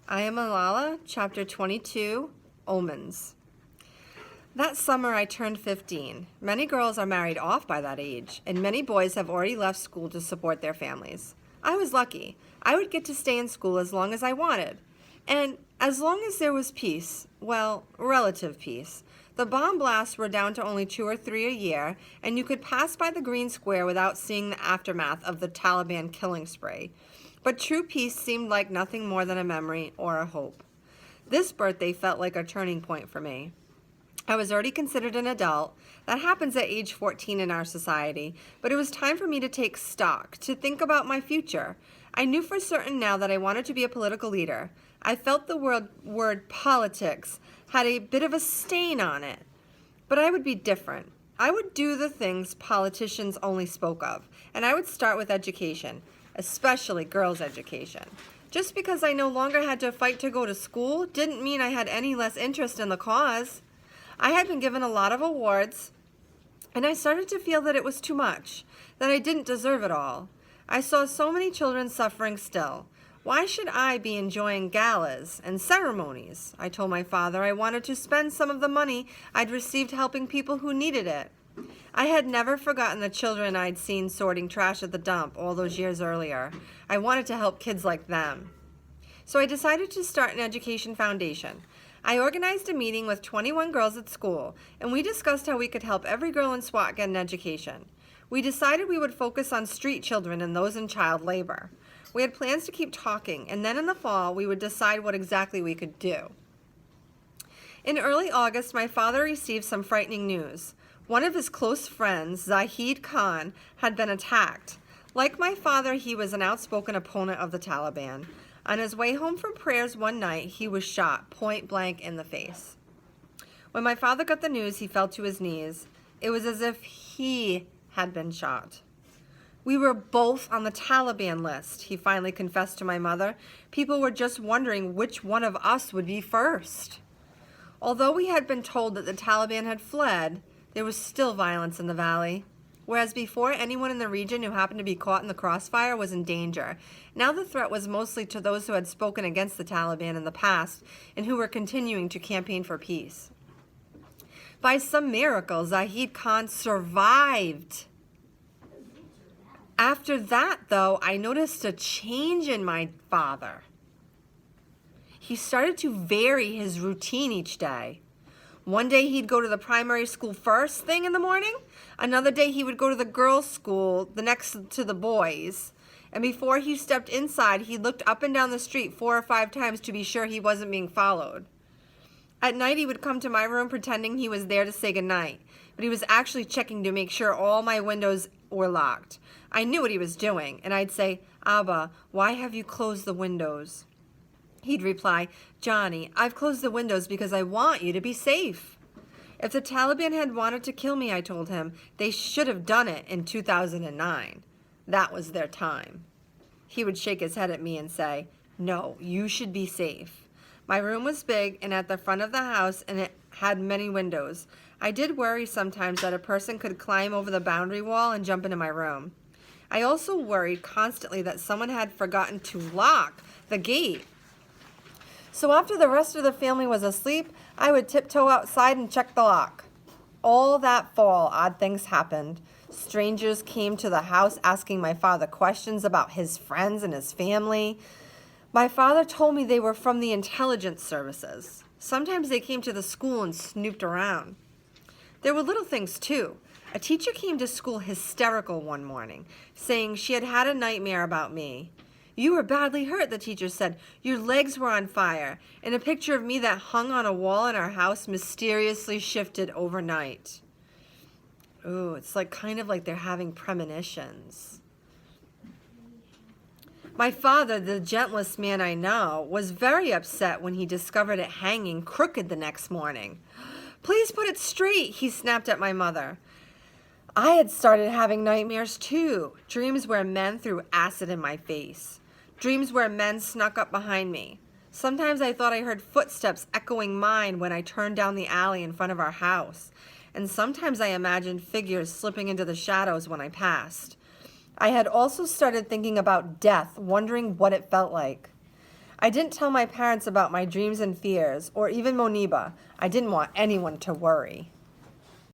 I Am Malala, Chapter 22, Omens. That summer I turned 15. Many girls are married off by that age, and many boys have already left school to support their families. I was lucky. I would get to stay in school as long as I wanted. And as long as there was peace, well, relative peace. The bomb blasts were down to only 2 or 3 a year, and you could pass by the Green Square without seeing the aftermath of the Taliban killing spree. But true peace seemed like nothing more than a memory or a hope. This birthday felt like a turning point for me. I was already considered an adult. That happens at age 14 in our society, but it was time for me to take stock, to think about my future. I knew for certain now that I wanted to be a political leader. I felt the word politics had a bit of a stain on it, but I would be different. I would do the things politicians only spoke of, and I would start with education, especially girls' education. Just because I no longer had to fight to go to school didn't mean I had any less interest in the cause. I had been given a lot of awards, and I started to feel that it was too much, that I didn't deserve it all. I saw so many children suffering still. Why should I be enjoying galas and ceremonies? I told my father I wanted to spend some of the money I'd received helping people who needed it. I had never forgotten the children I'd seen sorting trash at the dump all those years earlier. I wanted to help kids like them. So I decided to start an education foundation. I organized a meeting with 21 girls at school, and we discussed how we could help every girl in SWAT get an education. We decided we would focus on street children and those in child labor. We had plans to keep talking, and then in the fall, we would decide what exactly we could do. In early August, my father received some frightening news. One of his close friends, Zahid Khan, had been attacked. Like my father, he was an outspoken opponent of the Taliban. On his way home from prayers one night, he was shot point blank in the face. When my father got the news, he fell to his knees. It was as if he had been shot. We were both on the Taliban list, he finally confessed to my mother. People were just wondering which one of us would be first. Although we had been told that the Taliban had fled, there was still violence in the valley. Whereas before, anyone in the region who happened to be caught in the crossfire was in danger. Now the threat was mostly to those who had spoken against the Taliban in the past and who were continuing to campaign for peace. By some miracle, Zahid Khan survived. After that, though, I noticed a change in my father. He started to vary his routine each day. One day he'd go to the primary school first thing in the morning. Another day he would go to the girls' school, the next to the boys. And before he stepped inside, he looked up and down the street 4 or 5 times to be sure he wasn't being followed. At night he would come to my room pretending he was there to say goodnight, but he was actually checking to make sure all my windows were locked. I knew what he was doing, and I'd say, "Abba, why have you closed the windows?" He'd reply, "Johnny, I've closed the windows because I want you to be safe." If the Taliban had wanted to kill me, I told him, they should have done it in 2009. That was their time. He would shake his head at me and say, "No, you should be safe." My room was big and at the front of the house, and it had many windows. I did worry sometimes that a person could climb over the boundary wall and jump into my room. I also worried constantly that someone had forgotten to lock the gate. So after the rest of the family was asleep, I would tiptoe outside and check the lock. All that fall, odd things happened. Strangers came to the house asking my father questions about his friends and his family. My father told me they were from the intelligence services. Sometimes they came to the school and snooped around. There were little things too. A teacher came to school hysterical one morning, saying she had had a nightmare about me. "You were badly hurt," the teacher said. "Your legs were on fire, and a picture of me that hung on a wall in our house mysteriously shifted overnight." Ooh, it's kind of like they're having premonitions. My father, the gentlest man I know, was very upset when he discovered it hanging crooked the next morning. "Please put it straight," he snapped at my mother. I had started having nightmares too, dreams where men threw acid in my face. Dreams where men snuck up behind me. Sometimes I thought I heard footsteps echoing mine when I turned down the alley in front of our house. And sometimes I imagined figures slipping into the shadows when I passed. I had also started thinking about death, wondering what it felt like. I didn't tell my parents about my dreams and fears, or even Moniba. I didn't want anyone to worry.